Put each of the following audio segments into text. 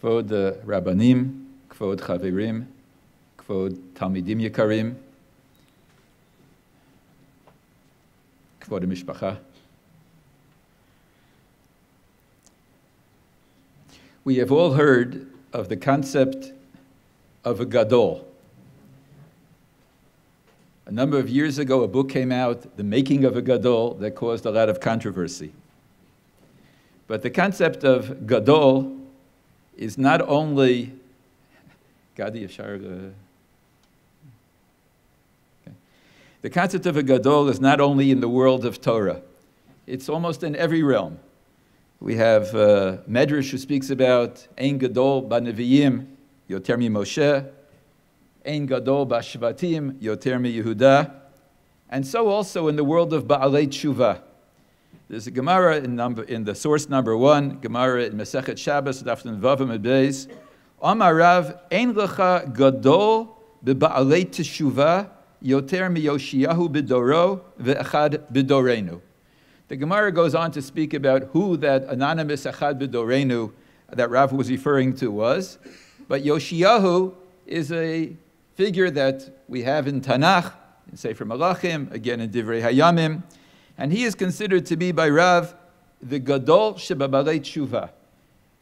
Kvod Rabbanim, Kvod Chaverim, Kvod Talmidim Yekarim, Kvod Mishpacha. We have all heard of the concept of a gadol. A number of years ago, a book came out, The Making of a Gadol, that caused a lot of controversy. But the concept of gadol is not only the concept of a gadol is not only in the world of Torah. It's almost in every realm. We have Medrash who speaks about Ein Gadol B'Nevi'im, Yoter Mi Moshe, Ein Gadol B'Shvatim, Yoter Mi Yehuda, and so also in the world of Ba'alei Tshuva. There's a Gemara in the source number 1, Gemara in Masechet Shabbos, Daf Vav Amud Beis, Amar Rav, Ein Lecha Gadol B'Ba'alei Teshuva, Yoter Mi Yoshiyahu B'Doro, Ve'echad B'Dorenu. The Gemara goes on to speak about who that anonymous Echad B'Dorenu that Rav was referring to was. But Yoshiyahu is a figure that we have in Tanakh, in Sefer Malachim, again in Divrei Hayamim, and he is considered to be by Rav the Gadol Shebabalei Tshuva.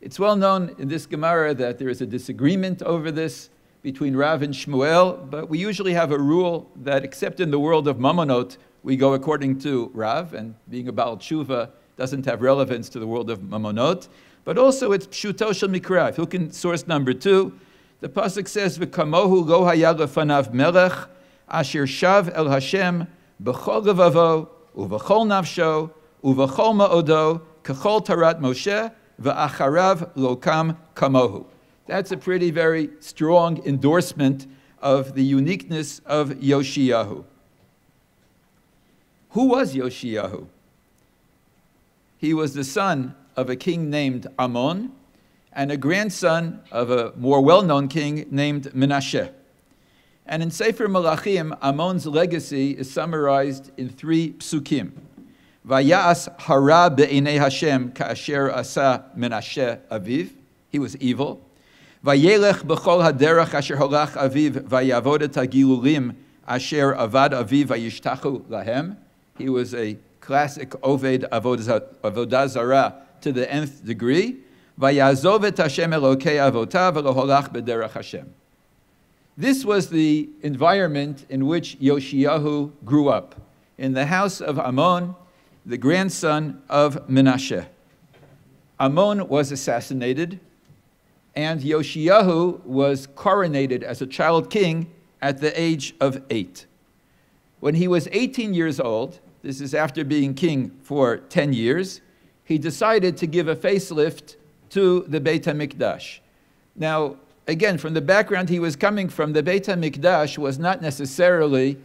It's well known in this Gemara that there is a disagreement over this between Rav and Shmuel, but we usually have a rule that except in the world of Mamonot, we go according to Rav, and being a Baal Tshuva doesn't have relevance to the world of Mamonot, but also it's Pshuto Shel Mikra. If you look in source number 2, the Pasuk says, V'kamohu lo haya lefanav melech, asher shav el Hashem, b'chol levavo, u'v'chol nafsho, u'v'chol ma'odo, k'chol tarat Moshe, v'acharav lo kam kamohu. That's a pretty, very strong endorsement of the uniqueness of Yoshiyahu. Who was Yoshiyahu? He was the son of a king named Amon and a grandson of a more well-known king named Menashe. And in Sefer Malachim, Amon's legacy is summarized in 3 psukim. Vayas hara be'enei Hashem ka'asher asa Menashe aviv. He was evil. Vayelech b'chol haderach asher holach aviv vayavod et hagilulim asher avad aviv vayishtachu lahem. He was a classic Oved Avodah Zarah to the nth degree. Vayazov et Hashem Elokei Avotav v'loholach b'derech Hashem. This was the environment in which Yoshiyahu grew up, in the house of Amon, the grandson of Menashe. Amon was assassinated, and Yoshiyahu was coronated as a child king at the age of 8. When he was 18 years old, this is after being king for 10 years, he decided to give a facelift to the Beit HaMikdash. Now, again, from the background he was coming from, the Beit HaMikdash was not necessarily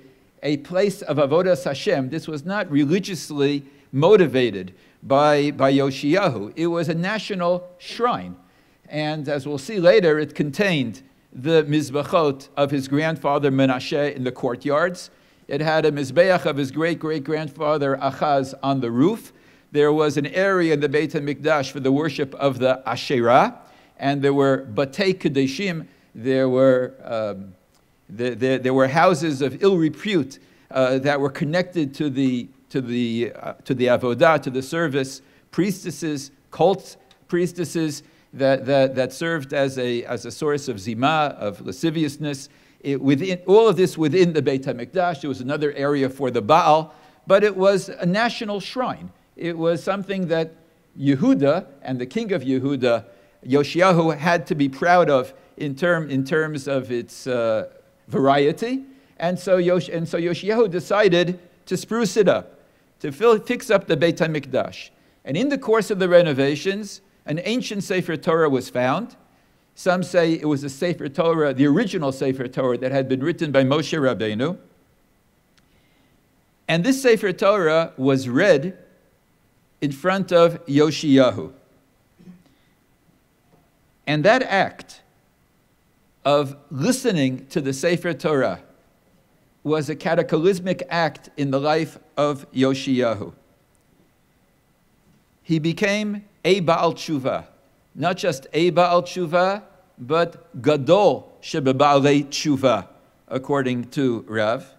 a place of Avodas Hashem. This was not religiously motivated by Yoshiyahu. It was a national shrine. And as we'll see later, it contained the Mizbachot of his grandfather Menashe in the courtyards. It had a Mizbeach of his great-great-grandfather Achaz on the roof. There was an area in the Beit HaMikdash for the worship of the Asherah, and there were Batei Kedeshim. There were houses of ill repute that were connected to the avodah, to the service, priestesses, cult priestesses that served as a source of zima, of lasciviousness. Within all of this within the Beit HaMikdash, there was another area for the Baal, but it was a national shrine. It was something that Yehuda and the king of Yehuda, Yoshiyahu, had to be proud of in terms of its variety. And so Yoshiyahu decided to spruce it up, to fix up the Beit HaMikdash. And in the course of the renovations, an ancient Sefer Torah was found. Some say it was a Sefer Torah, the original Sefer Torah that had been written by Moshe Rabbeinu. And this Sefer Torah was read in front of Yoshiyahu. And that act of listening to the Sefer Torah was a cataclysmic act in the life of Yoshiyahu. He became a Baal Tshuva. not just a Baal Tshuva, but Gadol Shebebaalei Tshuva, according to Rav.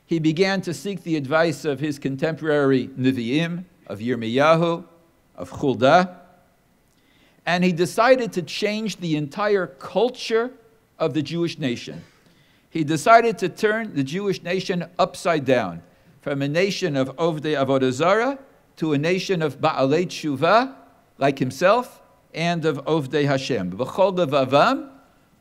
He began to seek the advice of his contemporary Nevi'im, of Yirmiyahu, of Huldah, and he decided to change the entire culture of the Jewish nation. He decided to turn the Jewish nation upside down, from a nation of Ovdei Avodah Zarah to a nation of Baalei Tshuva, like himself, and of Ovdei Hashem. V'chol levavam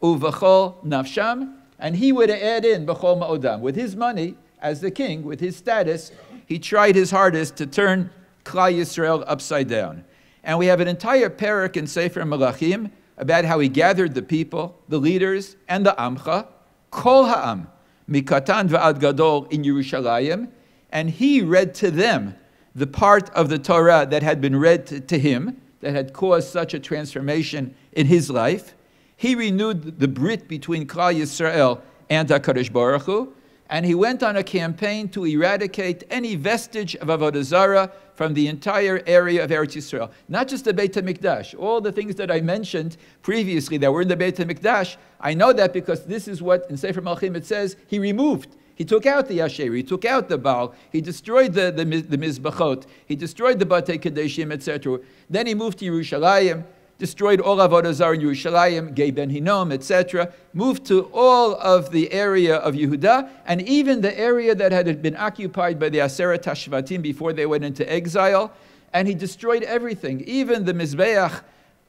uv'chol nafsham, and he would add in b'chol ma'odam. With his money, as the king, with his status, he tried his hardest to turn Klal Yisrael upside down. And we have an entire parak in Sefer Melachim about how he gathered the people, the leaders, and the Amcha, Kol Ha'am, Mikatan v'ad Gadol in Yerushalayim, and he read to them the part of the Torah that had been read to him, that had caused such a transformation in his life. He renewed the brit between Klal Yisrael and HaKadosh Baruch Hu, and he went on a campaign to eradicate any vestige of Avodah Zarah from the entire area of Eretz Yisrael. Not just the Beit HaMikdash. All the things that I mentioned previously that were in the Beit HaMikdash, I know that because this is what in Sefer Malachim it says he removed. He took out the Asher, he took out the Baal, he destroyed the Mizbachot, he destroyed the Batei Kadeshim, etc. Then he moved to Yerushalayim, destroyed all Avodah Zarah in Yerushalayim, Gei Ben Hinnom, etc., moved to all of the area of Yehuda, and even the area that had been occupied by the Aseret HaShvatim before they went into exile, and he destroyed everything, even the Mizbeach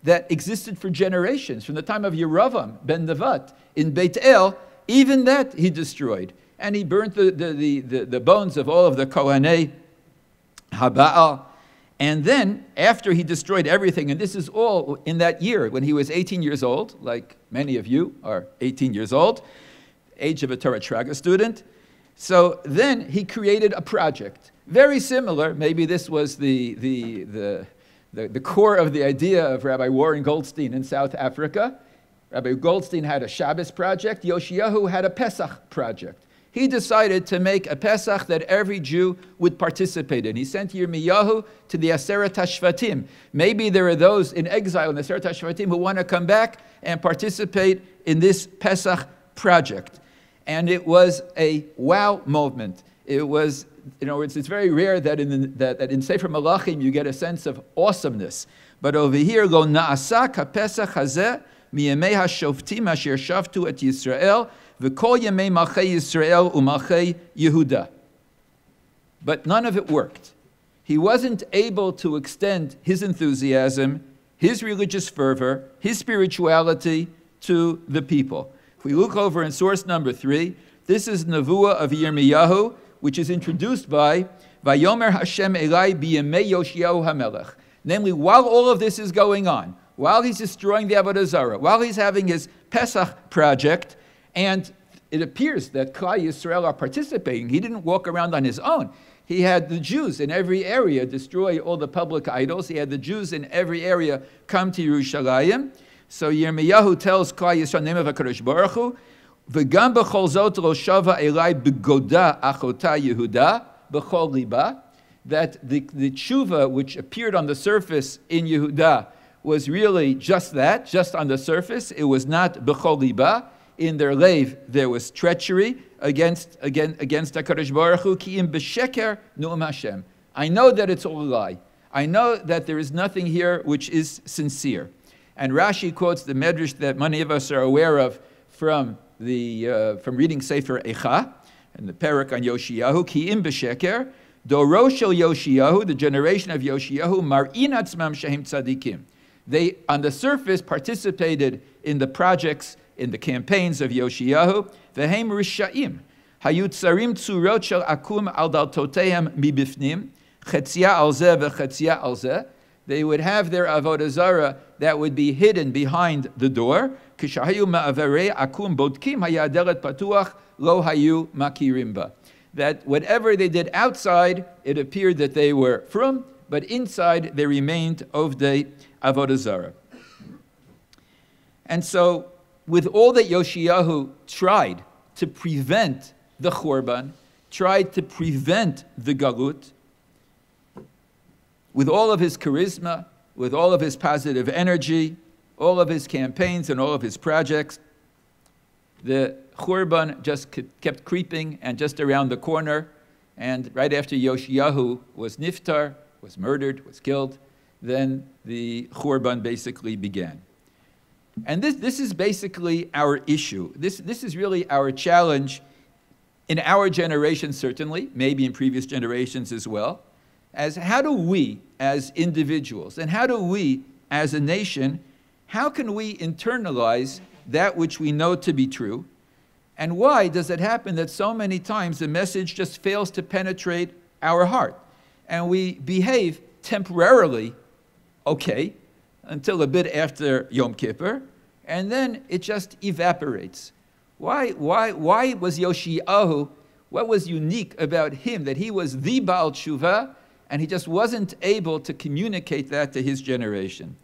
that existed for generations, from the time of Yeravam ben Nevat in Beit El, even that he destroyed. And he burnt the bones of all of the Kohanei HaBaal. And then, after he destroyed everything, and this is all in that year, when he was 18 years old, like many of you are 18 years old, age of a Torah Traga student. So then he created a project, very similar, maybe this was the core of the idea of Rabbi Warren Goldstein in South Africa. Rabbi Goldstein had a Shabbos project, Yoshiyahu had a Pesach project. He decided to make a Pesach that every Jew would participate in. He sent Yirmiyahu to the Aseret HaShvatim. Maybe there are those in exile in the Aseret HaShvatim who want to come back and participate in this Pesach project. And it was a wow moment. It was, it's very rare that in Sefer Malachim you get a sense of awesomeness. But over here, Lo na'asa ka-Pesach hazeh miyemei ha-shoftim asher shavtu et Yisrael V'kol yemei malchei Yisrael u'malchei Yehuda. But none of it worked. He wasn't able to extend his enthusiasm, his religious fervor, his spirituality to the people. If we look over in source number 3, this is Nevuah of Yirmiyahu, which is introduced by Vayomer Hashem Elai b'yemei Yoshiyahu HaMelech. Namely, while all of this is going on, while he's destroying the Avodah Zarah, while he's having his Pesach project, and it appears that Klal Yisrael are participating. He didn't walk around on his own. He had the Jews in every area destroy all the public idols. He had the Jews in every area come to Yerushalayim. So Yirmiyahu tells Klal Yisrael, name of HaKadosh Baruch Hu, V'gam b'chol zot lo shava elai b'goda achota Yehuda b'chol liba, that the tshuva which appeared on the surface in Yehuda was really just that, just on the surface. It was not b'chol liba. In their leiv, there was treachery against HaKadosh Baruch Hu. Ki im b'sheker nu'um Hashem. I know that it's all a lie. I know that there is nothing here which is sincere. And Rashi quotes the medrash that many of us are aware of from reading Sefer Eicha and the parak on Yoshiyahu. Ki im b'sheker doro shel Yoshiyahu, the generation of Yoshiyahu, mar'in atzmam shehem tzadikim. They, on the surface, participated in the projects, in the campaigns of Yoshiyahu. V'hem risha'im, hayu tsarim tzurot shel akum al daltotehem mibifnim, chetzia al zeh v'chetzia al zeh. They would have their avodah zarah that would be hidden behind the door. Kishahayu ma'avarei akum bodkim hayaderet patuach lo hayu makirimba. That whatever they did outside, it appeared that they were frum, but inside they remained ovdei avodah zarah. And so, with all that Yoshiyahu tried to prevent the Churban, tried to prevent the Galut, with all of his charisma, with all of his positive energy, all of his campaigns and all of his projects, the Churban just kept creeping, and just around the corner, and right after Yoshiyahu was niftar, was murdered, was killed, then the Churban basically began. And this is basically our issue. This is really our challenge in our generation, certainly, maybe in previous generations as well, as how do we as individuals and how do we as a nation, how can we internalize that which we know to be true? And why does it happen that so many times the message just fails to penetrate our heart? And we behave temporarily okay until a bit after Yom Kippur, and then it just evaporates. Why was Yoshiyahu, what was unique about him, that he was the Baal Tshuva, and he just wasn't able to communicate that to his generation?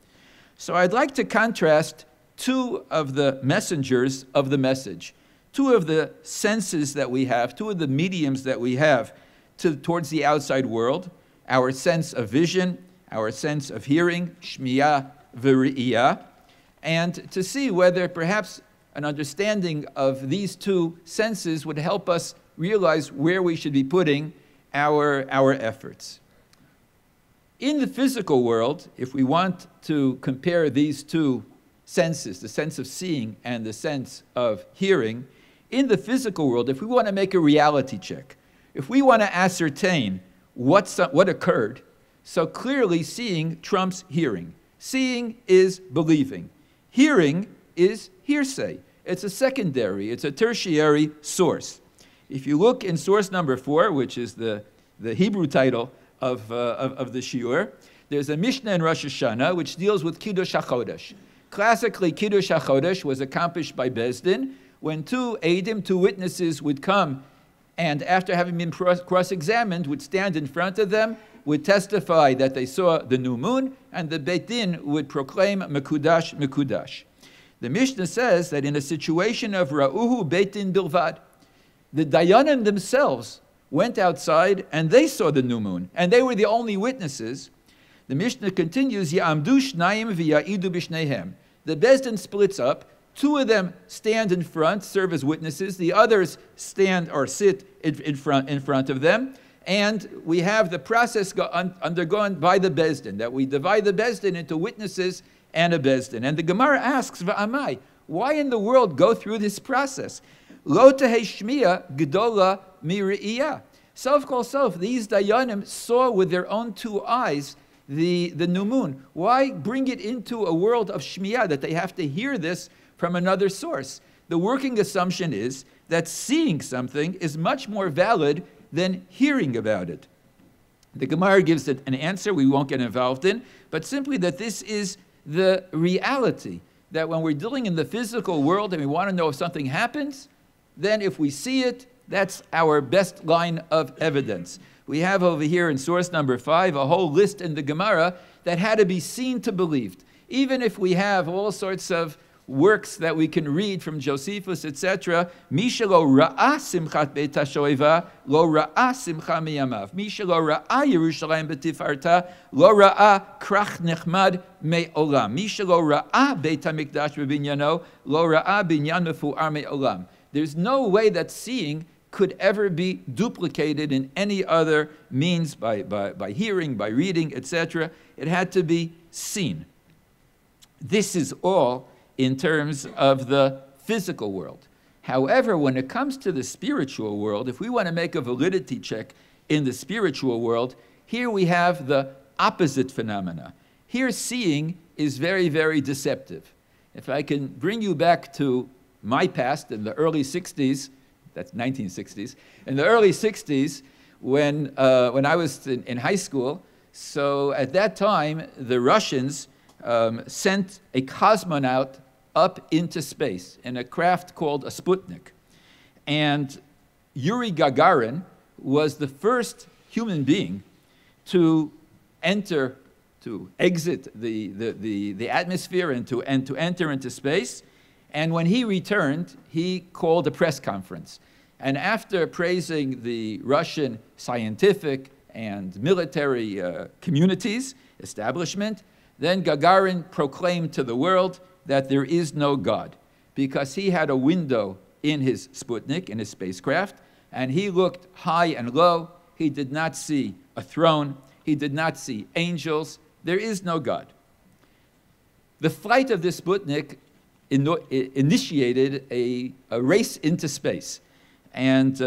So I'd like to contrast two of the messengers of the message, two of the senses that we have, two of the mediums that we have towards the outside world, our sense of vision, our sense of hearing, shmiyah v'ri'iyah, and to see whether perhaps an understanding of these two senses would help us realize where we should be putting our efforts. In the physical world, if we want to compare these two senses, the sense of seeing and the sense of hearing, in the physical world, if we want to make a reality check, if we want to ascertain what occurred, so clearly seeing trumps hearing. Seeing is believing. Hearing is hearsay. It's a secondary, it's a tertiary source. If you look in source number 4, which is the Hebrew title of the shiur, there's a Mishnah in Rosh Hashanah which deals with Kiddush HaChodesh. Classically, Kiddush HaChodesh was accomplished by Beis Din when two Eidim, two witnesses, would come and after having been cross-examined would stand in front of them, would testify that they saw the new moon, and the Beit Din would proclaim Mekudash, Mekudash. The Mishnah says that in a situation of Ra'uhu Beit Din Bilvad, the Dayanim themselves went outside and they saw the new moon, and they were the only witnesses. The Mishnah continues, Ya'amdu Shnayim v'ya'idu b'shnehem. The Beis Din splits up. Two of them stand in front, serve as witnesses. The others stand or sit in front of them. And we have the process undergone by the Beis Din, that we divide the Beis Din into witnesses and a Beis Din. And the Gemara asks, V'amai, why in the world go through this process? Lo tehei shmiya gedola mi'ri'iyah. Sof kol sof, these Dayanim saw with their own two eyes the new moon. Why bring it into a world of shmiyah, that they have to hear this from another source? The working assumption is that seeing something is much more valid than hearing about it. The Gemara gives it an answer we won't get involved in, but simply that this is the reality, that when we're dealing in the physical world and we want to know if something happens, then if we see it, that's our best line of evidence. We have over here in source number 5 a whole list in the Gemara that had to be seen to believed. Even if we have all sorts of works that we can read from Josephus, etc. Mishelo ra'ah simchat beit hashoeva, lo ra'ah simcha miyamav. Mishelo ra'ah Yerushalayim betifarta, lo ra'ah krach nechmad me'olam. Mishelo ra'ah beit hamikdash bebinyano, lo ra'ah binyan mefu'ar me'olam. There's no way that seeing could ever be duplicated in any other means by hearing, by reading, etc. It had to be seen. This is all in terms of the physical world. However, when it comes to the spiritual world, if we want to make a validity check in the spiritual world, here we have the opposite phenomena. Here seeing is very, very deceptive. If I can bring you back to my past in the early 60s, that's 1960s, in the early 60s when I was in high school, so at that time the Russians sent a cosmonaut up into space in a craft called a Sputnik. And Yuri Gagarin was the first human being to exit the atmosphere and to enter into space. And when he returned, he called a press conference. And after praising the Russian scientific and military communities, establishment, Then Gagarin proclaimed to the world that there is no God, because he had a window in his Sputnik, in his spacecraft, and he looked high and low. He did not see a throne. He did not see angels. There is no God. The flight of this Sputnik initiated a race into space. And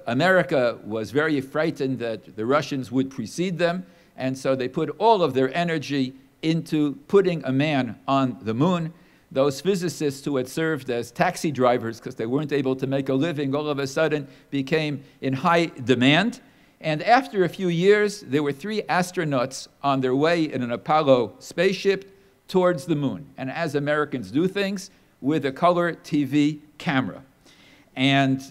America was very frightened that the Russians would precede them, and so they put all of their energy into putting a man on the moon. Those physicists who had served as taxi drivers because they weren't able to make a living all of a sudden became in high demand. And after a few years, there were 3 astronauts on their way in an Apollo spaceship towards the moon. And as Americans do things, with a color TV camera. And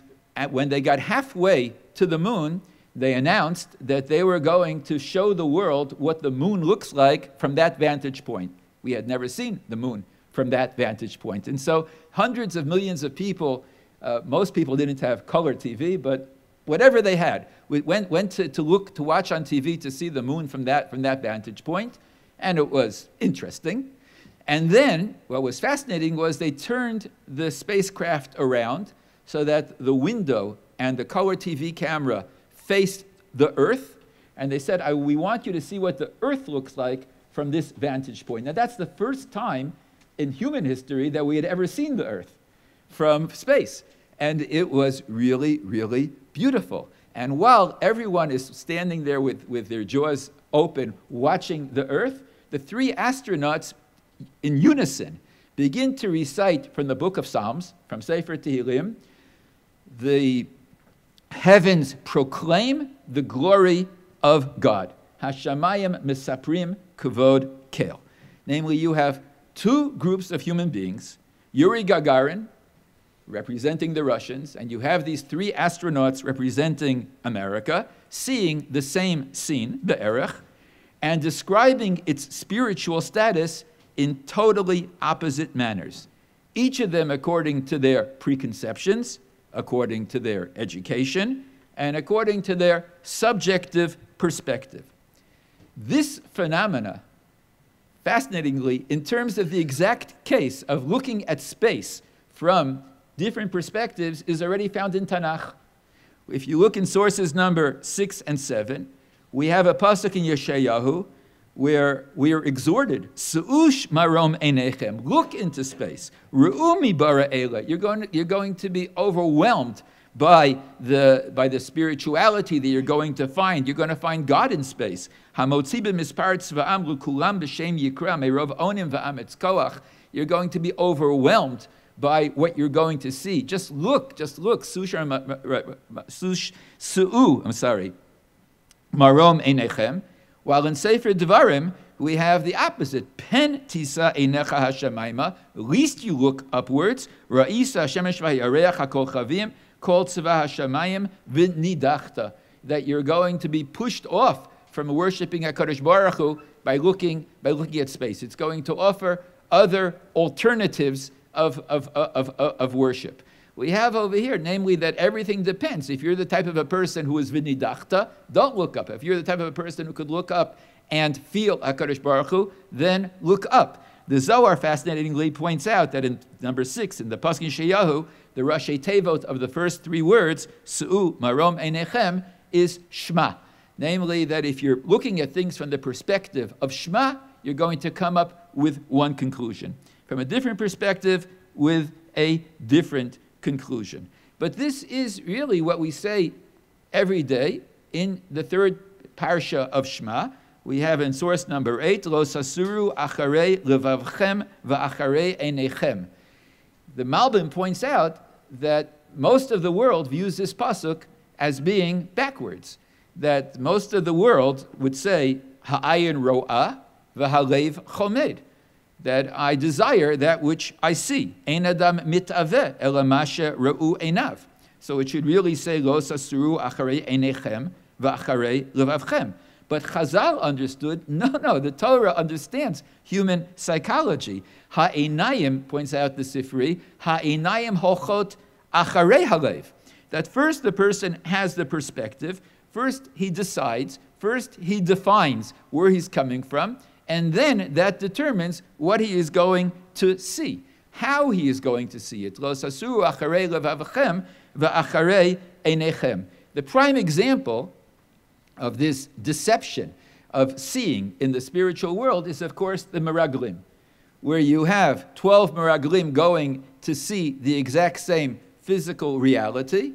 when they got halfway to the moon, they announced that they were going to show the world what the moon looks like from that vantage point. We had never seen the moon from that vantage point. And so hundreds of millions of people, most people didn't have color TV, but whatever they had, we went to watch on TV to see the moon from that vantage point, and it was interesting. And then what was fascinating was they turned the spacecraft around so that the window and the color TV camera faced the Earth, and they said, we want you to see what the Earth looks like from this vantage point. Now that's the first time in human history that we had ever seen the Earth from space. And it was really, really beautiful. And while everyone is standing there with their jaws open watching the Earth, the 3 astronauts in unison begin to recite from the book of Psalms, from Sefer Tehillim, the heavens proclaim the glory of God. Hashamayim misaprim kavod kel. Namely, you have 2 groups of human beings, Yuri Gagarin, representing the Russians, and you have these 3 astronauts representing America, seeing the same scene, Be'erech, and describing its spiritual status in totally opposite manners. Each of them according to their preconceptions, according to their education, and according to their subjective perspective. This phenomena, fascinatingly, in terms of the exact case of looking at space from different perspectives, is already found in Tanakh. If you look in sources number 6 and 7, we have a pasuk in Yeshayahu where we are exhorted, Su'ush marom einechem, look into space. Ru'umi bara ela, you're going to be overwhelmed by the spirituality that you're going to find. You're going to find God in space. Hamotzi b'mispar tzva'am l'kulam b'shem yikra me'rov onim va'ametz koach. You're going to be overwhelmed by what you're going to see. Just look. Su'u, marom einechem. While in Sefer Devarim, we have the opposite. Pen tisa einecha hashamayma, least you look upwards. Ra'isa shemesh v'yareach hakol chavim, kol tzva hashamayim v'nidachta. That you're going to be pushed off from worshiping HaKadosh Baruch Hu by looking at space. It's going to offer other alternatives of worship. We have over here, namely, that everything depends. If you're the type of a person who is v'nidachta, don't look up. If you're the type of a person who could look up and feel HaKadosh Baruch Hu, then look up. The Zohar fascinatingly points out that in number 6, in the Pasuk Yeshayahu, the Rashi Tevot of the first 3 words, Su'u marom einechem, is Shema. Namely, that if you're looking at things from the perspective of Shema, you're going to come up with one conclusion. From a different perspective, with a different conclusion. But this is really what we say every day in the 3rd parsha of Shema. We have in source number 8, Lo sasuru acharei levavchem va'acharei einechem. The Malbim points out that most of the world views this pasuk as being backwards. That most of the world would say, ha'ayin ro'ah v'halev chomed. That I desire that which I see. Ein adam mitaveh ela mashe ra'u einav. So it should really say, Lo sasuru acharei einechem va'acharei levavchem. But Chazal understood, no, the Torah understands human psychology. Ha'einayim, points out the Sifri, ha'einayim hochot acharei halev. That first the person has the perspective, first he decides, first he defines where he's coming from, And then that determines what he is going to see, how he is going to see it. Lo sasuru acharei levavachem va'acharei einechem. The prime example of this deception of seeing in the spiritual world is, of course, the Meraglim, where you have 12 Meraglim going to see the exact same physical reality,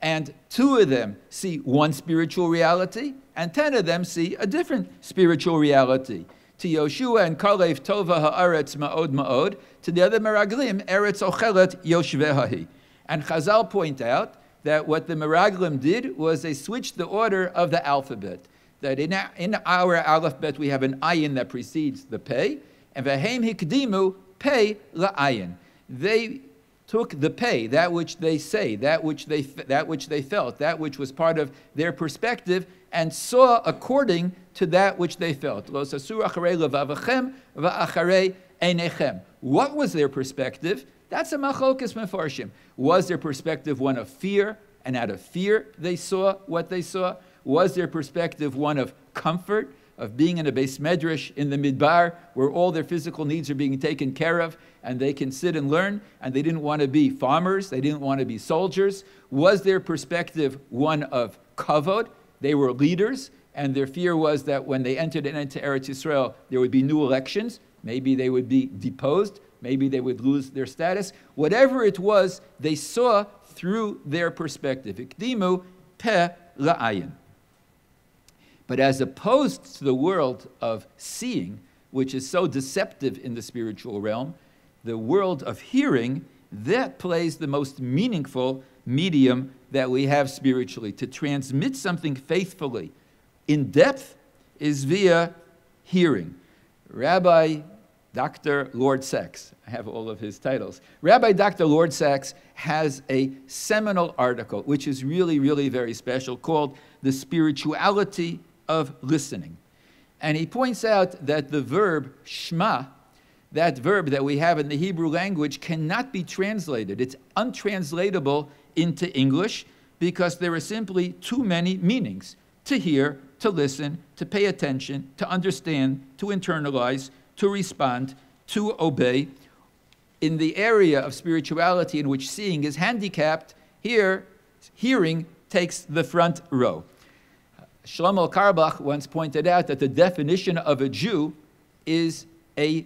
and 2 of them see one spiritual reality, and 10 of them see a different spiritual reality. To Yoshua and Kalev Tova ha'aretz ma'od ma'od, to the other Meraglim, Eretz ochelet yoshvehahi. And Chazal point out that what the Meraglim did was they switched the order of the alphabet. That in our alphabet we have an ayin that precedes the pei, and v'heim hikdimu pei la'ayin. They took the pei, that which they say, that which they felt, that which was part of their perspective, and saw according to that which they felt. Lo sasur acharei levavachem va'acharei einechem. What was their perspective? That's a machlokes mefarshim. Was their perspective one of fear, and out of fear they saw what they saw? Was their perspective one of comfort, of being in a beis medrash in the midbar, where all their physical needs are being taken care of, and they can sit and learn, and they didn't want to be farmers, they didn't want to be soldiers? Was their perspective one of kavod? They were leaders, and their fear was that when they entered into Eretz Yisrael, there would be new elections, maybe they would be deposed, maybe they would lose their status. Whatever it was, they saw through their perspective. Ikdimu peh la'ayin. But as opposed to the world of seeing, which is so deceptive in the spiritual realm, the world of hearing, that plays the most meaningful medium that we have spiritually. To transmit something faithfully, in depth, is via hearing. Rabbi Dr. Lord Sachs, I have all of his titles. Rabbi Dr. Lord Sachs has a seminal article, which is really, really very special, called The Spirituality of Listening. And he points out that the verb shma, that verb that we have in the Hebrew language, cannot be translated. It's untranslatable into English because there are simply too many meanings: to hear, to listen, to pay attention, to understand, to internalize, to respond, to obey. In the area of spirituality in which seeing is handicapped, here, hearing takes the front row. Shlomo Karbach once pointed out that the definition of a Jew is a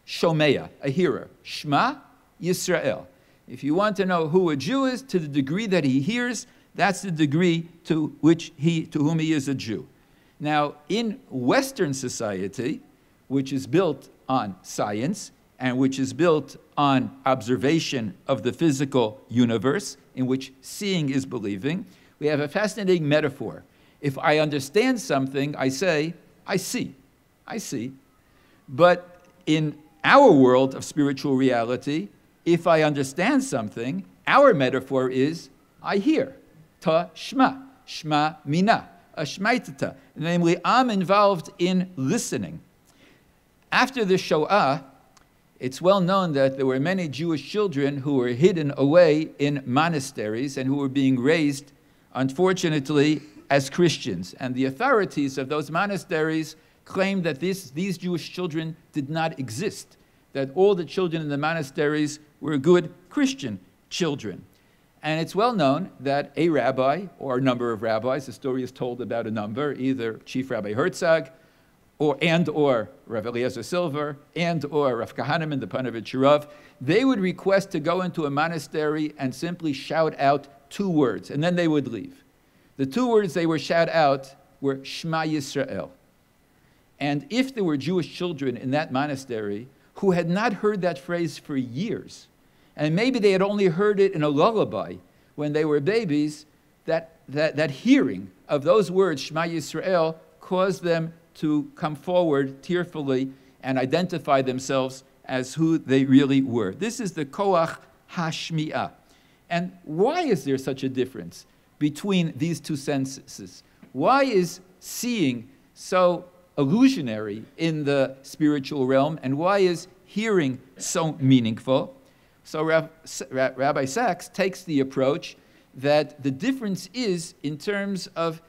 shomeya, a hearer. Shema Yisrael. If you want to know who a Jew is, to the degree that he hears, that's the degree to whom he is a Jew. Now, in Western society, which is built on science and which is built on observation of the physical universe, in which seeing is believing, we have a fascinating metaphor. If I understand something, I say, I see. I see. But in our world of spiritual reality, if I understand something, our metaphor is, I hear. Ta shma. Shma mina. Ashmaitata. Namely, I'm involved in listening. After the Shoah, it's well known that there were many Jewish children who were hidden away in monasteries and who were being raised, unfortunately, as Christians. And the authorities of those monasteries claimed that these Jewish children did not exist, that all the children in the monasteries were good Christian children. And it's well known that a rabbi, or a number of rabbis, the story is told about a number, either Chief Rabbi Herzog, or Rav Eliezer Silver, or Rav Kahaneman, the Panovich Rav, they would request to go into a monastery and simply shout out 2 words, and then they would leave. The 2 words they would shout out were Shema Yisrael. And if there were Jewish children in that monastery who had not heard that phrase for years, and maybe they had only heard it in a lullaby when they were babies, that hearing of those words, Shema Yisrael, caused them to come forward tearfully and identify themselves as who they really were. This is the koach hashmi'ah. And why is there such a difference between these 2 senses? Why is seeing so illusionary in the spiritual realm, and why is hearing so meaningful? So Rabbi Sachs takes the approach that the difference is in terms of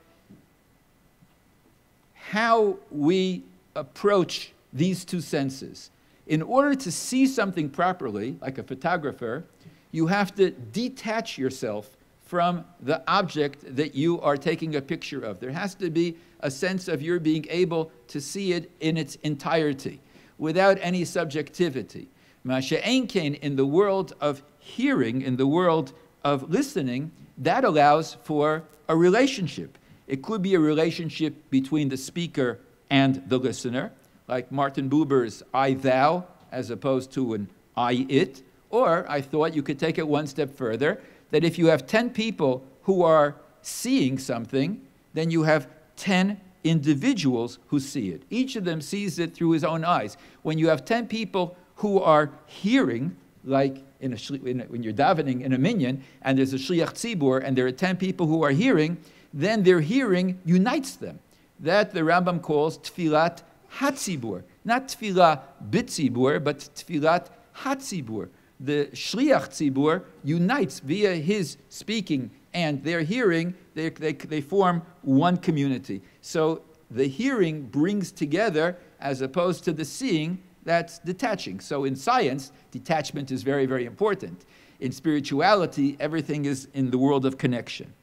how we approach these two senses. In order to see something properly, like a photographer, you have to detach yourself from the object that you are taking a picture of. There has to be a sense of your being able to see it in its entirety, without any subjectivity. Masha'en kain, in the world of hearing, in the world of listening, that allows for a relationship. It could be a relationship between the speaker and the listener, like Martin Buber's I-thou, as opposed to an I-it. Or I thought you could take it one step further, that if you have 10 people who are seeing something, then you have 10 individuals who see it. Each of them sees it through his own eyes. When you have 10 people who are hearing, like when you're davening in a minyan, and there's a shliach tzibur, and there are 10 people who are hearing, then their hearing unites them. That the Rambam calls tfilat hatzibur. Not tfilah bitzibur, but tfilat hatzibur. The shliach tzibur unites via his speaking and their hearing. They form one community. So the hearing brings together, as opposed to the seeing that's detaching. So in science, detachment is very, very important. In spirituality, everything is in the world of connection.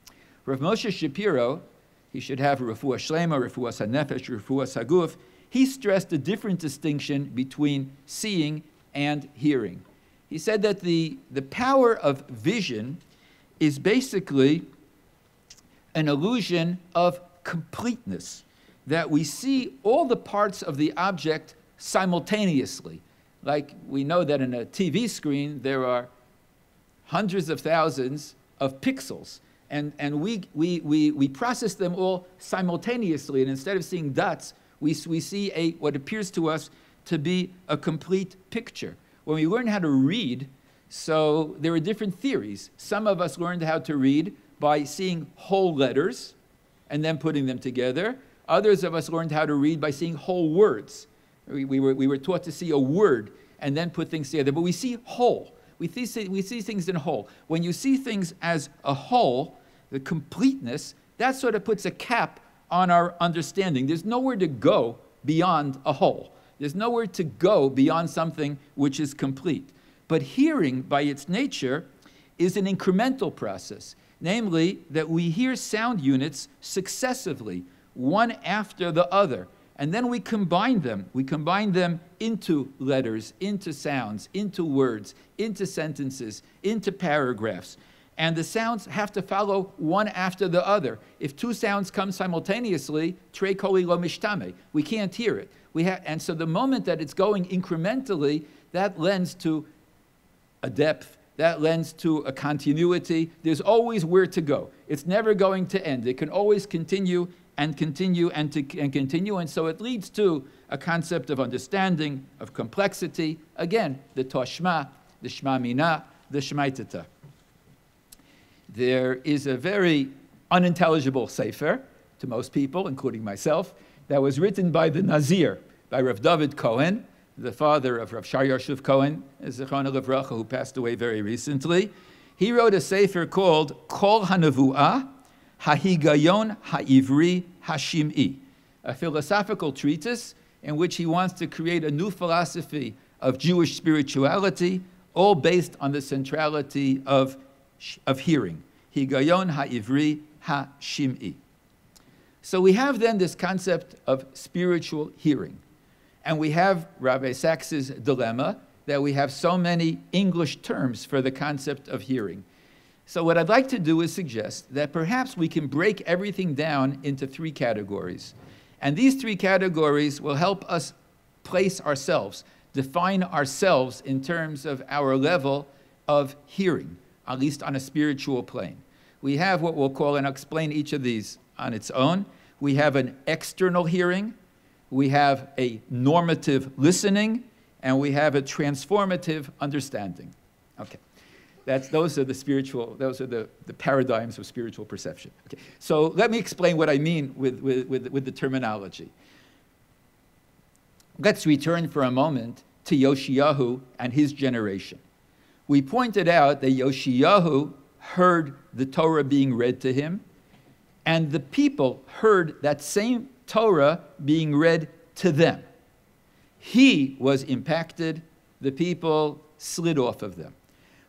Rav Moshe Shapiro, he should have refuah shlema, refuah hanefesh, refuah haguf. He stressed a different distinction between seeing and hearing. He said that the power of vision is basically an illusion of completeness, that we see all the parts of the object simultaneously. Like we know that in a TV screen, there are hundreds of thousands of pixels, and we process them all simultaneously, and instead of seeing dots, we see what appears to us to be a complete picture. When we learn how to read, so there are different theories. Some of us learned how to read by seeing whole letters and then putting them together. Others of us learned how to read by seeing whole words. We were taught to see a word and then put things together, but we see whole. We see things in whole. When you see things as a whole, the completeness, that sort of puts a cap on our understanding. There's nowhere to go beyond a whole. There's nowhere to go beyond something which is complete. But hearing, by its nature, is an incremental process, namely that we hear sound units successively, one after the other, and then we combine them. We combine them into letters, into sounds, into words, into sentences, into paragraphs. And the sounds have to follow one after the other. If two sounds come simultaneously, trei koli lo mishtame, we can't hear it. And so the moment that it's going incrementally, that lends to a depth, that lends to a continuity. There's always where to go. It's never going to end. It can always continue and continue and continue. And so it leads to a concept of understanding, of complexity. Again, the toshma, the shma mina, the shmaitata. There is a very unintelligible sefer to most people, including myself, that was written by the Nazir, by Rav David Cohen, the father of Rav Shar Yoshev Cohen, Zichrono Livracha, who passed away very recently. He wrote a sefer called Kol HaNevuah, HaHigayon HaIvri HaShim'i, a philosophical treatise in which he wants to create a new philosophy of Jewish spirituality, all based on the centrality of hearing. Higayon HaIvri HaShim'i. So we have then this concept of spiritual hearing. And we have Rabbi Sachs's dilemma that we have so many English terms for the concept of hearing. So what I'd like to do is suggest that perhaps we can break everything down into three categories. And these three categories will help us place ourselves, define ourselves in terms of our level of hearing, at least on a spiritual plane. We have what we'll call, and I'll explain each of these on its own. We have an external hearing, we have a normative listening, and we have a transformative understanding. Okay, those are the paradigms of spiritual perception. Okay, so let me explain what I mean with the terminology. Let's return for a moment to Yoshiyahu and his generation. We pointed out that Yoshiyahu heard the Torah being read to him, and the people heard that same Torah being read to them. he was impacted, the people slid off of them.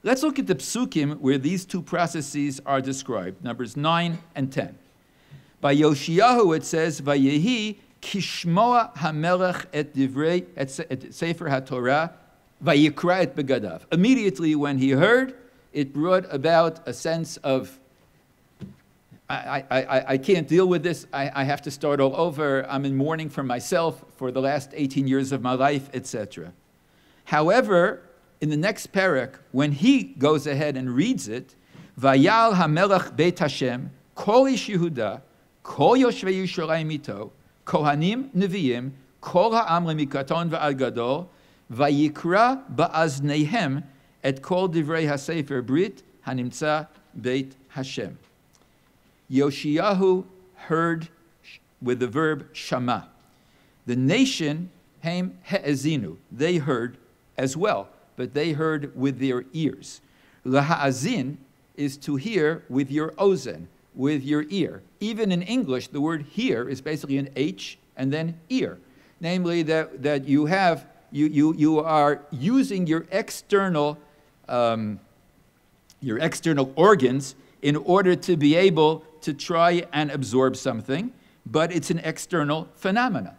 Let's look at the psukim where these two processes are described, numbers 9 and 10. By Yoshiyahu it says, Vayehi kishmoa hamelech et divrei et sefer haTorah vayikra et begadav. Immediately when he heard, it brought about a sense of, I can't deal with this, I have to start all over, I'm in mourning for myself for the last 18 years of my life, etc. However, in the next parak, when he goes ahead and reads it, Vayal hamelech beit Hashem, kol ish Yehuda, kol yoshvei Yisrael mito, kohanim neviim, kol ha'am lemikaton va'ad gadol, vayikra ba'aznehem et kol divrei hasefer brit hanimtza beit Hashem. Yoshiyahu heard with the verb shama. The nation, hem he'ezinu, they heard as well, but they heard with their ears. Laha'azin is to hear with your ozen, with your ear. Even in English, the word hear is basically an H and then ear. Namely, that you are using your external organs in order to be able to try and absorb something, but it's an external phenomena.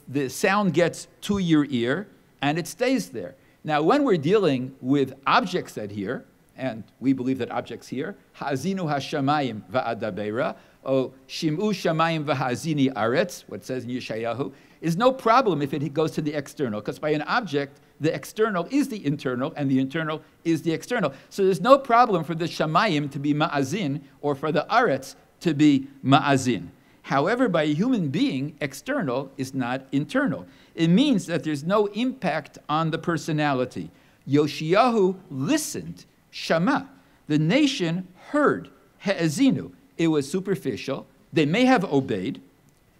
The sound gets to your ear and it stays there. Now, when we're dealing with objects that hear, and we believe that objects hear, ha'azinu hashamayim va'adabeira, or shim'u shamayim va'hazini aretz, what it says in Yeshayahu, is no problem if it goes to the external, because by an object, the external is the internal, and the internal is the external. So there's no problem for the shamayim to be ma'azin, or for the aretz to be ma'azin. However, by a human being, external is not internal. It means that there's no impact on the personality. Yoshiyahu listened, shama. The nation heard, he'ezinu. It was superficial. They may have obeyed,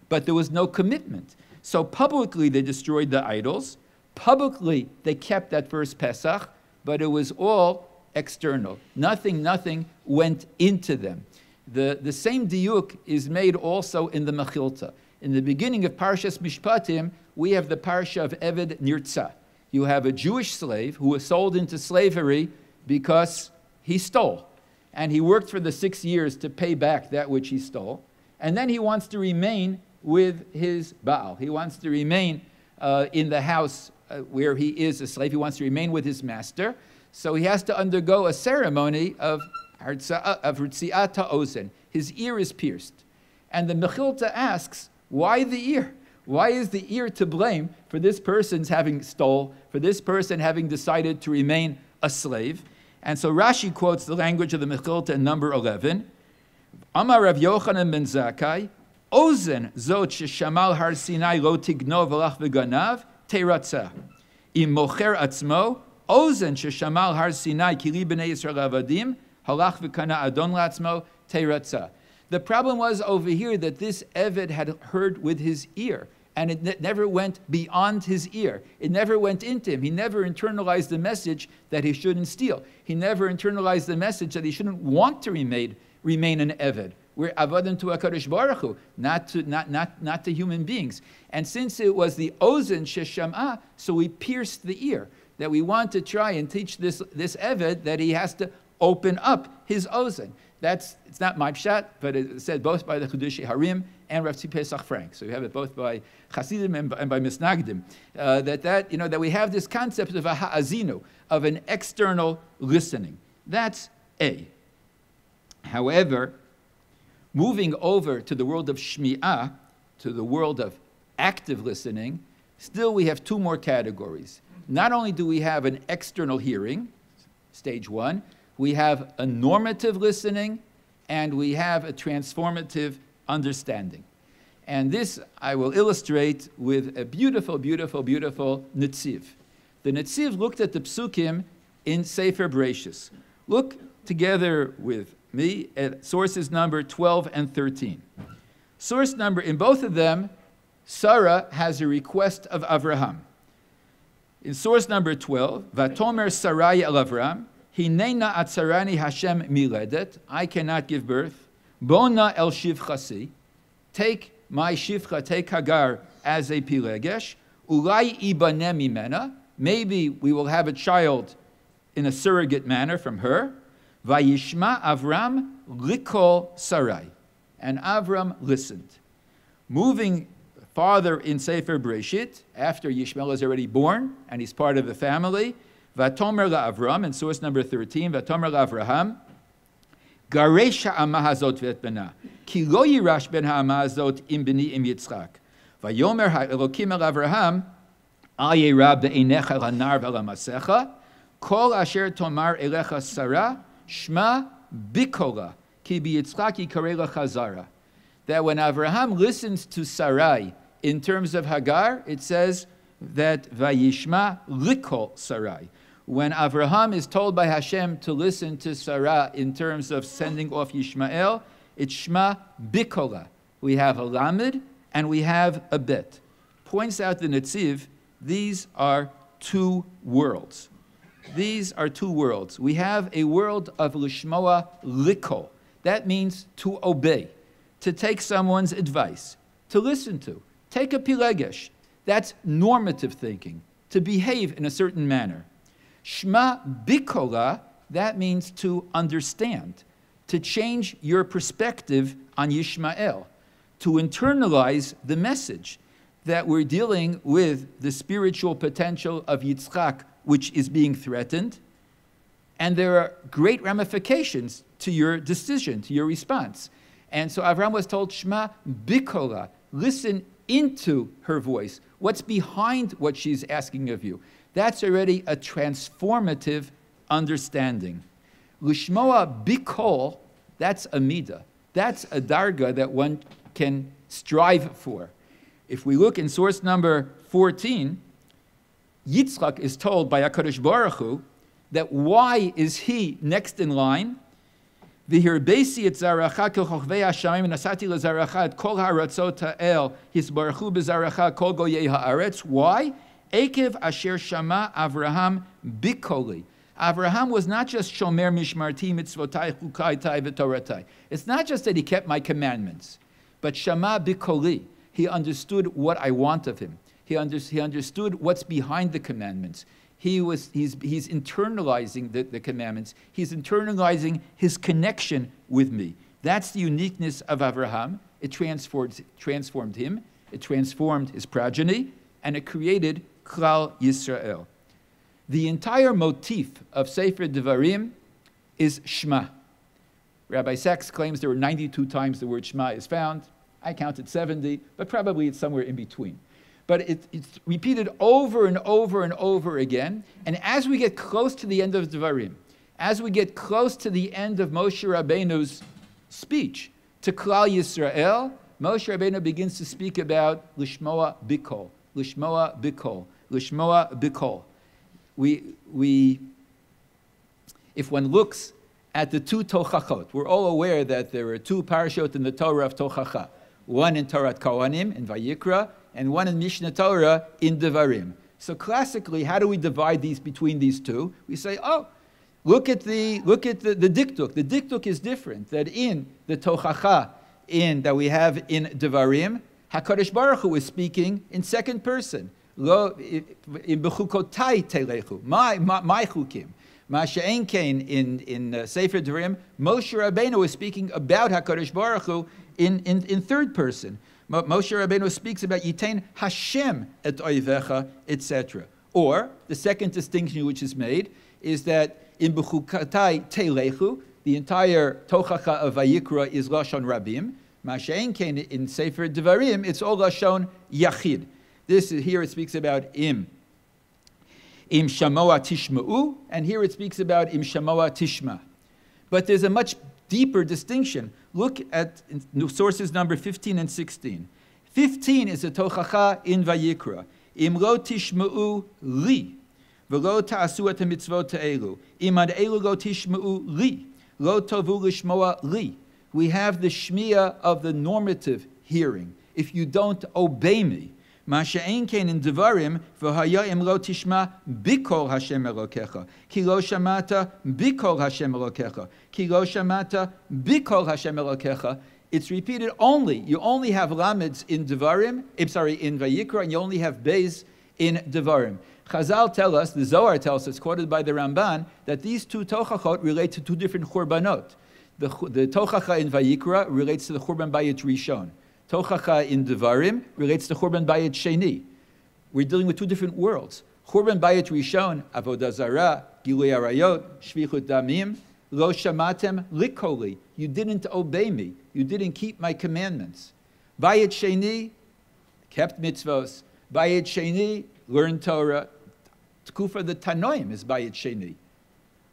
but there was no commitment. So publicly they destroyed the idols. Publicly they kept that first Pesach, but it was all external. Nothing went into them. The same diuk is made also in the Mechilta. In the beginning of Parshas Mishpatim, we have the parsha of Eved Nirtza. You have a Jewish slave who was sold into slavery because he stole. And he worked for the 6 years to pay back that which he stole. And then he wants to remain with his Baal. He wants to remain in the house where he is a slave. He wants to remain with his master. So he has to undergo a ceremony of Ritziat Ha'ozen. His ear is pierced. And the Mechilta asks, why the ear? Why is the ear to blame for this person's having stole, for this person having decided to remain a slave? And so Rashi quotes the language of the Mechilta in number 11. Amar Rav Yochanan ben Zakkai, Ozen zot sheshamal har Sinai lo tignov v'lach v'ganav teiratzah. Im mocher atzmo, Ozen sheshamal har Sinai kili b'nei Yisrael avadim halach v'kana adon la'atzmo teiratzah. The problem was over here that this Eved had heard with his ear, and it never went beyond his ear. It never went into him. He never internalized the message that he shouldn't steal. He never internalized the message that he shouldn't want to remain an Eved. We're avodim to HaKadosh Baruch Hu, not to human beings. And since it was the Ozen Sheshamah, so we pierced the ear, that we want to try and teach this Eved that he has to open up his Ozen. It's not my pshat, but it's said both by the Chedushi Harim and Rav Tzvi Pesach Frank. So we have it both by Hasidim and by Misnagdim. That we have this concept of a ha'azinu, of an external listening. That's A. However, moving over to the world of shmi'ah, to the world of active listening, still we have two more categories. Not only do we have an external hearing, stage one, we have a normative listening, and we have a transformative understanding. And this I will illustrate with a beautiful, beautiful, beautiful Netziv. The Netziv looked at the psukim in Sefer Bereshis. Look together with me at sources number 12 and 13. Source number, in both of them, Sarah has a request of Avraham. In source number 12, Vatomer Sarai el Avram, Hinena atzarani Hashem miledet, I cannot give birth. Bona el shivchasi, take my shivcha, take Hagar as a pilegesh. Ulai ibaneh mimena, maybe we will have a child in a surrogate manner from her. Vayishma Avram likol Sarai. And Avram listened. Moving farther in Sefer Bereshit, after Yishmael is already born and he's part of the family, Vatomer la'Avram, in source number 13, Vatomer la'Avraham, Garesha ha'ama hazot v'et bena, ki lo yirash ben ha'ama hazot im beni im Yitzchak. Vayomer ha'elokim el Avraham, al yirab be'einecha l'nar v'l'masecha, kol asher tomar elecha Sarah, shma bikola, ki b'Yitzchak yikarei l'chazara. That when Avraham listens to Sarai in terms of Hagar, it says that Vayishma likol Sarai. When Avraham is told by Hashem to listen to Sarah in terms of sending off Yishmael, it's Shma bikola. We have a lamed and we have a bet. Points out the Netziv, these are two worlds. These are two worlds. We have a world of lishmoa likol. That means to obey, to take someone's advice, to listen to. Take a pilegesh. That's normative thinking, to behave in a certain manner. Shma bikola, that means to understand, to change your perspective on Yishmael, to internalize the message that we're dealing with the spiritual potential of Yitzchak, which is being threatened, and there are great ramifications to your decision, to your response. And so Avraham was told, Shma bikola, listen into her voice. What's behind what she's asking of you? That's already a transformative understanding. Lishmoa bikol, that's a midah. That's a darga that one can strive for. If we look in source number 14, Yitzchak is told by HaKadosh Baruch Hu that why is he next in line? V'hirbesi et zaracha kol chochvei hashamayim nasati lezaracha et kol haratzot ha'el hisbaruchu bezaracha kol goyei haaretz. Why? Ekev asher shama Avraham bikoli. Avraham was not just shomer mishmarti mitzvotai chukaitai v'toratai. It's not just that he kept my commandments, but shama bikoli. He understood what I want of him. He understood what's behind the commandments. He's internalizing the commandments. He's internalizing his connection with me. That's the uniqueness of Avraham. It transformed him. It transformed his progeny, and it created Klal Yisrael. The entire motif of Sefer Devarim is Shema. Rabbi Sachs claims there were 92 times the word Shema is found. I counted 70, but probably it's somewhere in between. But it's repeated over and over and over again. And as we get close to the end of Devarim, as we get close to the end of Moshe Rabbeinu's speech to Klal Yisrael, Moshe Rabbeinu begins to speak about Lishmoa Bikol, Lishmoa Bikol, Lishmoa Bikol. If one looks at the two Tochachot, we're all aware that there are two parashot in the Torah of Tochacha, one in Torah Kohanim, in Vayikra, and one in Mishnah Torah, in Devarim. So classically, how do we divide these between these two? We say, oh, look at the diktuk. The diktuk is different, that in the Tochacha that we have in Devarim, HaKadosh Baruch Hu is speaking in second person. Lo in bechukotai telechu, my chukim. Ma'ashe'en kain in Sefer Devarim, Moshe Rabbeinu is speaking about HaKadosh Baruch Hu in third person. Moshe Rabbeinu speaks about Yitain Hashem et oivecha, etc. Or the second distinction which is made is that in bechukotai telechu, the entire Tochacha of Vayikra is Lashon Rabim. Ma'ashe'en kain in Sefer Devarim, it's all Lashon Yachid. Here it speaks about Im Shamoa Tishma'u, and here it speaks about Im Shamoa Tishma. But there's a much deeper distinction. Look at sources number 15 and 16. 15 is a Tochacha in Vayikra. Im lo tishma'u li, v'lo ta'asu et mitzvot te'elu. Im ad elu lo tishma'u li, lo tovu lishmoa li. We have the shmiya of the normative hearing. If you don't obey me, Ma she'ein kein in Devarim, v'haya im lo tishma bikol Hashem Elokecha. Ki lo shamata bikol Hashem Elokecha. Ki lo shamata bikol Hashem Elokecha. It's repeated only. You only have lameds in Devarim, in Vayikra, and you only have beis in Devarim. Chazal tell us, the Zohar tells us, quoted by the Ramban, that these two tochachot relate to two different churbanot. The tochacha in Vayikra relates to the Churban Bayit Rishon. Tochacha in Devarim relates to Churban Bayit Sheni. We're dealing with two different worlds. Churban Bayit Rishon, Avodah Zarah, Gilui Arayot, Shvichut Damim, Lo Shamatem Likoli. You didn't obey me. You didn't keep my commandments. Bayit Sheni, kept mitzvos. Bayit Sheni, learned Torah. Tkufa the Tanoim is Bayit Sheni.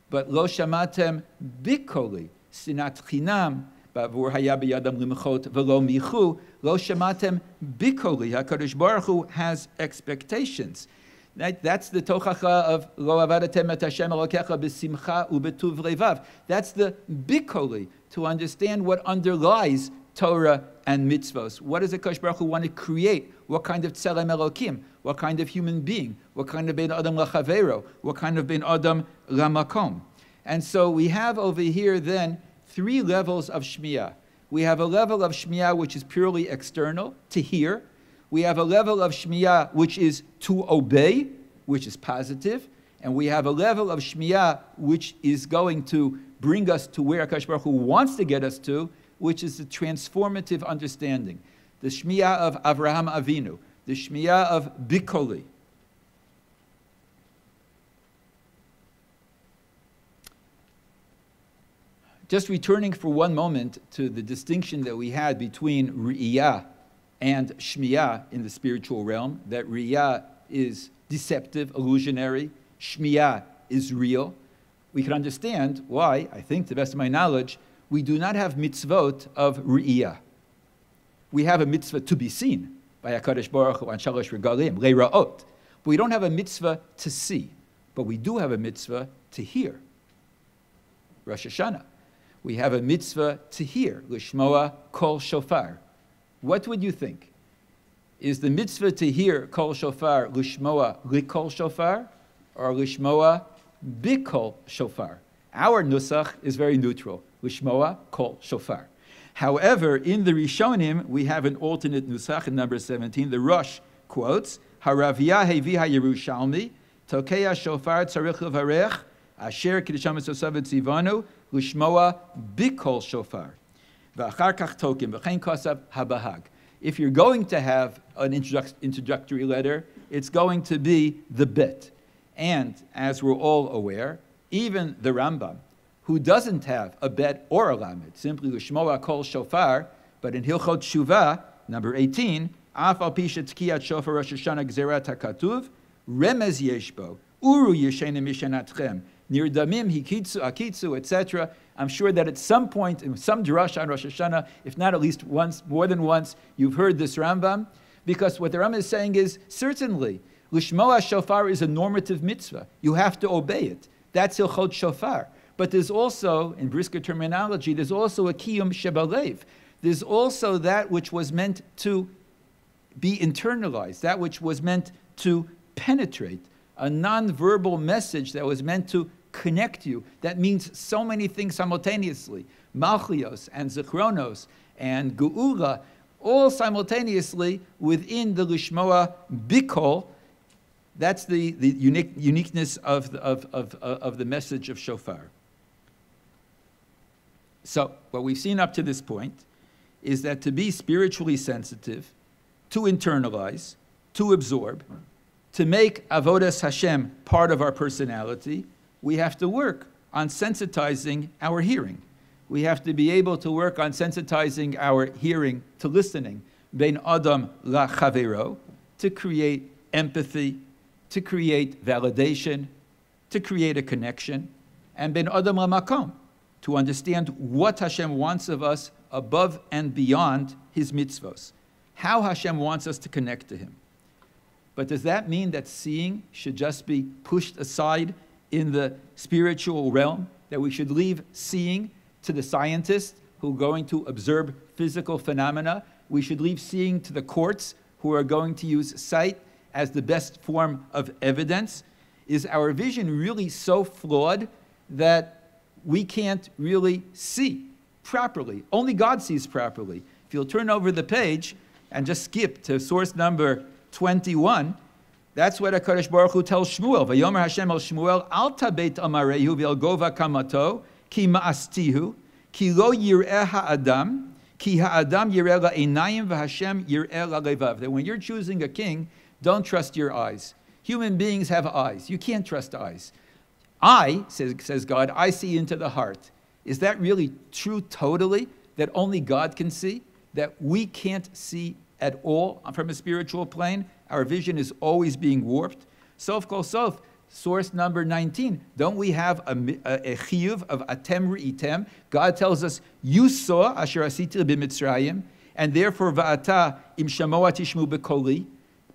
But Lo Shamatem Bikoli, Sinat Chinam, Bavur Haya B'yadam Limchot V'lo Michu, Lo Shamatem Bikoli. HaKadosh Baruch Hu has expectations. That's the tochacha of Lo Avadatem et Hashem Elokecha B'simcha U'betuv Levav. That's the Bikoli, to understand what underlies Torah and mitzvos. What does the Kadosh Baruch Hu want to create? What kind of tzelem Elokim? What kind of human being? What kind of ben adam lachavero? What kind of ben adam lamakom? And so we have over here then three levels of shmiyah. We have a level of shmiyah which is purely external, to hear. We have a level of shmiyah which is to obey, which is positive. And we have a level of shmiyah which is going to bring us to where HaKadosh Baruch Hu wants to get us to, which is the transformative understanding. The shmiyah of Avraham Avinu, the shmiyah of Bikoli. Just returning for one moment to the distinction that we had between Riyah and Shmiyah in the spiritual realm, that Riyah is deceptive, illusionary, Shmiyah is real. We can understand why, I think, to the best of my knowledge, we do not have mitzvot of Riyah. We have a mitzvah to be seen by HaKadosh Baruch Hu on Shalosh Regalim, Leira'ot. But we don't have a mitzvah to see, but we do have a mitzvah to hear. Rosh Hashanah. We have a mitzvah to hear, Lishmoa Kol Shofar. What would you think? Is the mitzvah to hear Kol Shofar Lishmoa Likol Shofar or Lishmoa Bikol Shofar? Our nusach is very neutral, Lishmoa Kol Shofar. However, in the Rishonim, we have an alternate nusach in number 17. The Rosh quotes, Haraviyah Hevi HaYerushalmi, Tokea Shofar Tzarich Levarech, Asher Kiddusham Esosav Tzivanu, Lishmoa Bikol Shofar. V'achar kach tokim, v'chein kosav habahag. If you're going to have an introductory letter, it's going to be the bet. And as we're all aware, even the Rambam, who doesn't have a bet or a lamed, simply Lishmoa Kol Shofar, but in Hilchot Teshuva, number 18, Af al pisha tkiyat shofar Rosh Hashanah gzerat hakatuv, remez yeshbo, uru yeshenim mishanatchem, nirdamim hikitzu akitzu, etc. I'm sure that at some point, in some drasha on Rosh Hashanah, if not at least once, more than once, you've heard this Rambam, because what the Rambam is saying is, certainly, Lishmoa Shofar is a normative mitzvah. You have to obey it. That's Hilchot Shofar. But there's also, in brisker terminology, there's also a kiyum shebalev. There's also that which was meant to be internalized, that which was meant to penetrate, a non-verbal message that was meant to connect you, that means so many things simultaneously. Malchios and Zichronos and Geula, all simultaneously within the Lishmoa Bikol. That's the uniqueness of the message of Shofar. So, what we've seen up to this point is that to be spiritually sensitive, to internalize, to absorb, to make Avodas Hashem part of our personality, we have to work on sensitizing our hearing. We have to be able to work on sensitizing our hearing to listening, bein adam la chavero, to create empathy, to create validation, to create a connection, and bein adam la makom, to understand what Hashem wants of us above and beyond His mitzvos, how Hashem wants us to connect to Him. But does that mean that seeing should just be pushed aside in the spiritual realm, that we should leave seeing to the scientists who are going to observe physical phenomena? We should leave seeing to the courts who are going to use sight as the best form of evidence? Is our vision really so flawed that we can't really see properly? Only God sees properly. If you'll turn over the page and just skip to source number 21, That's what HaKadosh Baruch Hu tells Shmuel. Vayomer Hashem el Shmuel, al tabet amarehu v'el gova kamato, ki ma'astihu, ki lo yir'eh ha'adam, ki ha'adam yir'eh la'einayim v'Hashem yir'eh la'levav. That when you're choosing a king, don't trust your eyes. Human beings have eyes. You can't trust eyes. Says God, I see into the heart. Is that really true totally, that only God can see? That we can't see at all from a spiritual plane? Our vision is always being warped. Sof kol sof, source number 19. Don't we have a chiyuv of atem re'item? God tells us, you saw asher asiti b'mitzrayim, and therefore va'ata im shamoa tishmu b'koli,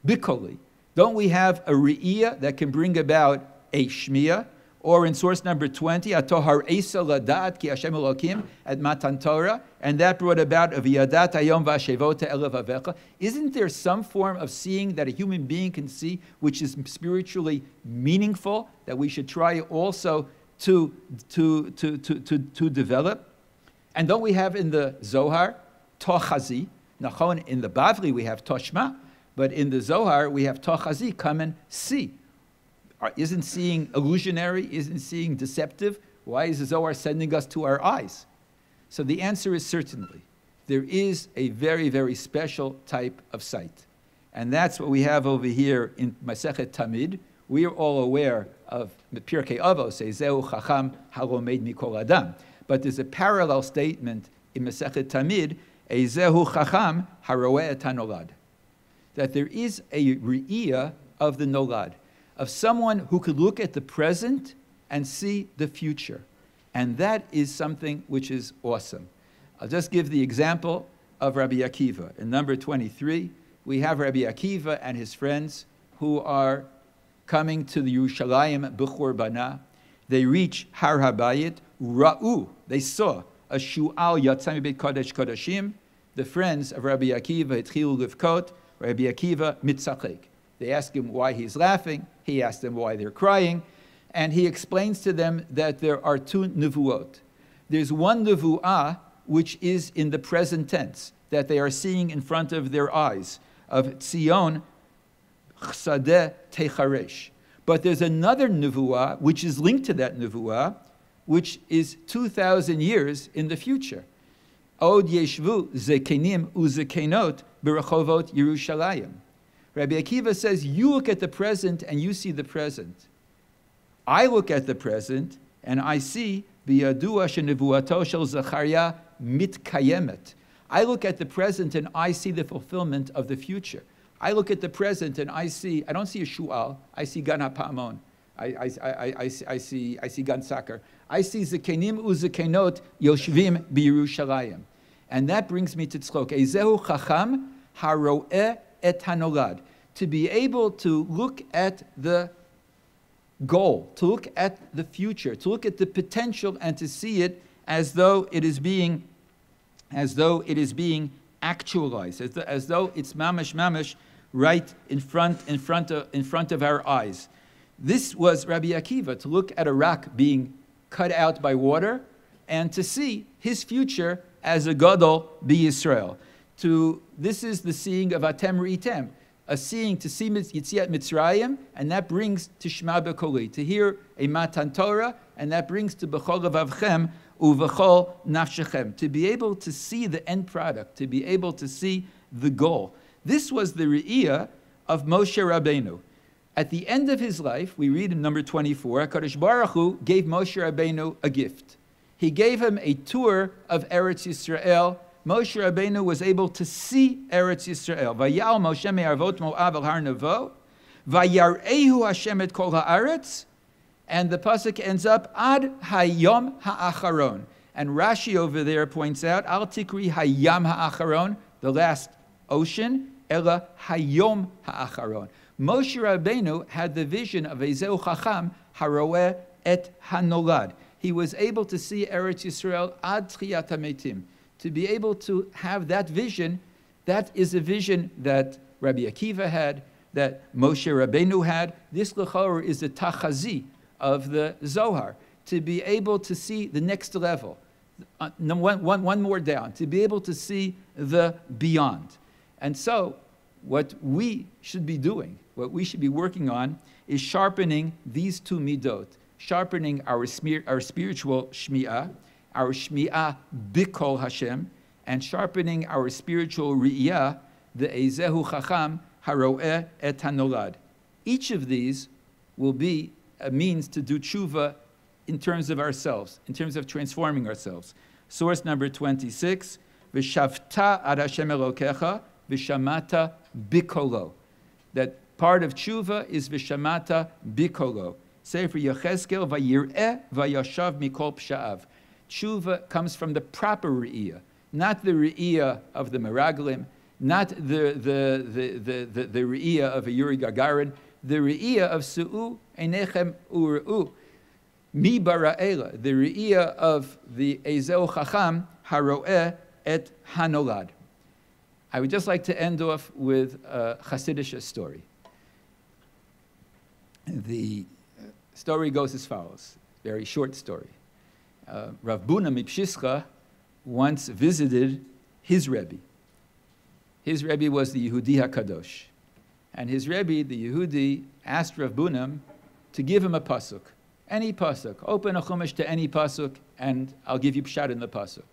b'koli. Don't we have a re'iyah that can bring about a shmiyah? Or in source number 20, Atohar Esa Ladat Ki Hashem Elokim at Matan Torah, and that brought about a V'yadat Hayom V'ashevota Elav Avecha. Isn't there some form of seeing that a human being can see, which is spiritually meaningful, that we should try also to develop? And don't we have in the Zohar Tochazi? Nachon, in the Bavli we have Toshma, but in the Zohar we have Tochazi, come and see. Isn't seeing illusionary? Isn't seeing deceptive? Why is the Zohar sending us to our eyes? So the answer is certainly. There is a very, very special type of sight. And that's what we have over here in Masechet Tamid. We are all aware of Pirkei Avos, say, Zehu Chacham Halomed Mikol Adam. But there's a parallel statement in Masechet Tamid, Zehu Chacham Haroeh et HaNolad. That there is a re'iyah of the Nolad, of someone who could look at the present and see the future. And that is something which is awesome. I'll just give the example of Rabbi Akiva. In number 23, we have Rabbi Akiva and his friends who are coming to the Yerushalayim B'chor Bana. They reach Har HaBayit, Ra'u, they saw a Shu'al Yatzami Beit Kodesh Kodashim. The friends of Rabbi Akiva, Etchilu Livkot, Rabbi Akiva Mitzachek. They ask him why he's laughing. He asks them why they're crying. And he explains to them that there are two nevuot. There's one nevuah which is in the present tense, that they are seeing in front of their eyes, of Tzion Chsadeh Techaresh. But there's another nevuah which is linked to that nevuah, which is 2,000 years in the future. Od yeshvu zekenim uzekenot berachovot Yerushalayim. Rabbi Akiva says, you look at the present and you see the present. I look at the present and I see biyadua shenevuato shel Zechariah mitkayemet. I look at the present and I see the fulfillment of the future. I look at the present and I don't see a shu'al, I see gan ha'pa'amon. I see gan sakar. I see zekenim uzekenot yoshvim b'Yerushalayim. And that brings me to tzchok. Ezehu chacham haroeh et hanolad, to be able to look at the goal, to look at the future, to look at the potential and to see it as though it is being actualized, as though it's mamash right in front of our eyes. This was Rabbi Akiva, to look at a rock being cut out by water and to see his future as a gadol b'Yisrael. This is the seeing of Atem Ri'item, a seeing to see Yitziat Mitzrayim, and that brings to Shema B'Koli, to hear a Matan Torah, and that brings to B'chol Levavchem Uv'chol Nafshechem, to be able to see the end product, to be able to see the goal. This was the Re'iyah of Moshe Rabbeinu. At the end of his life, we read in number 24, HaKadosh Baruch Hu gave Moshe Rabbeinu a gift. He gave him a tour of Eretz Yisrael. Moshe Rabbeinu was able to see Eretz Yisrael. Vayal Moshe me'arvot Mo'av al Har Nevo, Vayarehu Hashem et kol ha'aretz, and the pasuk ends up Ad Hayom Ha'acharon. And Rashi over there points out Al Tikri Hayam Ha'acharon, the last ocean, Ela Hayom Ha'acharon. Moshe Rabbeinu had the vision of Ezeu Chacham Haroeh et Hanolad. He was able to see Eretz Yisrael Ad Tchiyat HaMeitim. To be able to have that vision, that is a vision that Rabbi Akiva had, that Moshe Rabbeinu had. This l'chor is the tachazi of the Zohar. To be able to see the next level, one more down, to be able to see the beyond. And so, what we should be doing, what we should be working on, is sharpening these two midot, sharpening our spiritual shmi'ah, our shmi'ah bikol Hashem, and sharpening our spiritual ri'iyah, the ezehu chacham haro'eh et hanolad. Each of these will be a means to do tshuva in terms of ourselves, in terms of transforming ourselves. Source number 26, V'shavta ad Hashem Elokecha, v'shamata bikolo. That part of tshuva is v'shamata bikolo. Sefer Yechezkel, vayir'eh vayashav mikol psha'av. Tshuva comes from the proper re'iyah, not the re'iyah of the meraglim, not the re'iyah of a Yuri Gagarin, the re'iyah of su'u einechem u're'u. Mi bara'ela, the re'iyah of the Ezeu Chacham haro'eh et hanolad. I would just like to end off with a Hasidic story. The story goes as follows, very short story. Rav Buna Mipshischa once visited his Rebbe. His Rebbe was the Yehudi HaKadosh. And his Rebbe, the Yehudi, asked Rav Bunam to give him a pasuk. Any pasuk. Open a chumash to any pasuk, and I'll give you pshat in the pasuk.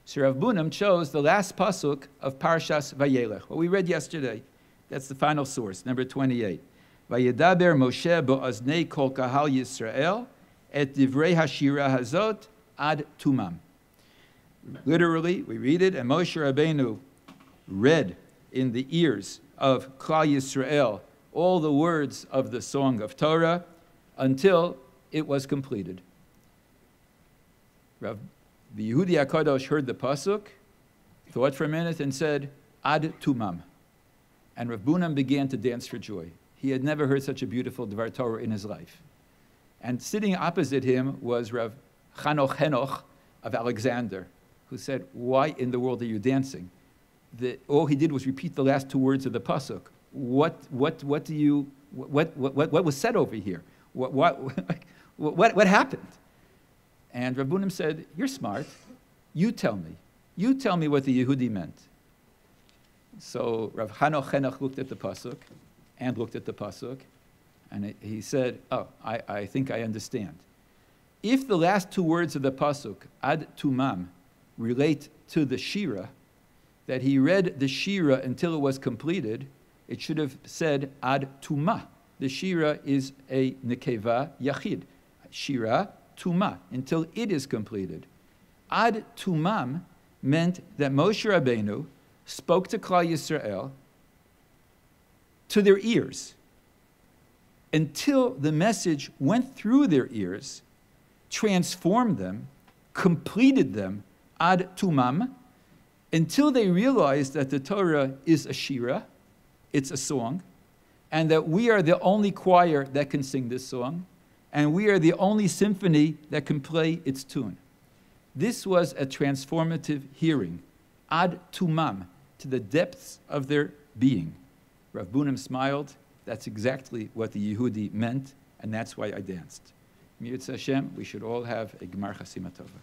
So Rav Bunam chose the last pasuk of Parshas Vayelech, what we read yesterday. That's the final source, number 28. Vayedaber Moshe bo'aznei kol kahal Yisrael et divrei hashira hazot ad tumam. Literally, we read it, and Moshe Rabbeinu read in the ears of Klal Yisrael all the words of the song of Torah until it was completed. The Yehudi HaKadosh heard the pasuk, thought for a minute, and said, Ad tumam. And Rav Bunam began to dance for joy. He had never heard such a beautiful Dvar Torah in his life. And sitting opposite him was Rav Chanoch Henoch of Alexander, who said, why in the world are you dancing? All he did was repeat the last two words of the pasuk. What was said over here? What happened? And Rav Bunam said, you're smart. You tell me. You tell me what the Yehudi meant. So Rav Chanoch Henoch looked at the pasuk and looked at the pasuk, and he said, oh, I think I understand. If the last two words of the pasuk, ad tumam, relate to the shira, that he read the shira until it was completed, it should have said ad tuma. The shira is a nekeva yachid. Shira, tuma, until it is completed. Ad tumam meant that Moshe Rabbeinu spoke to Klal Yisrael to their ears until the message went through their ears, transformed them, completed them ad tumam, until they realized that the Torah is a shira, it's a song, and that we are the only choir that can sing this song, and we are the only symphony that can play its tune. This was a transformative hearing, ad tumam, to the depths of their being. Rav Bunam smiled. That's exactly what the Yehudi meant, and that's why I danced. Mirza Hashem, we should all have a Gemar Chasima Tova.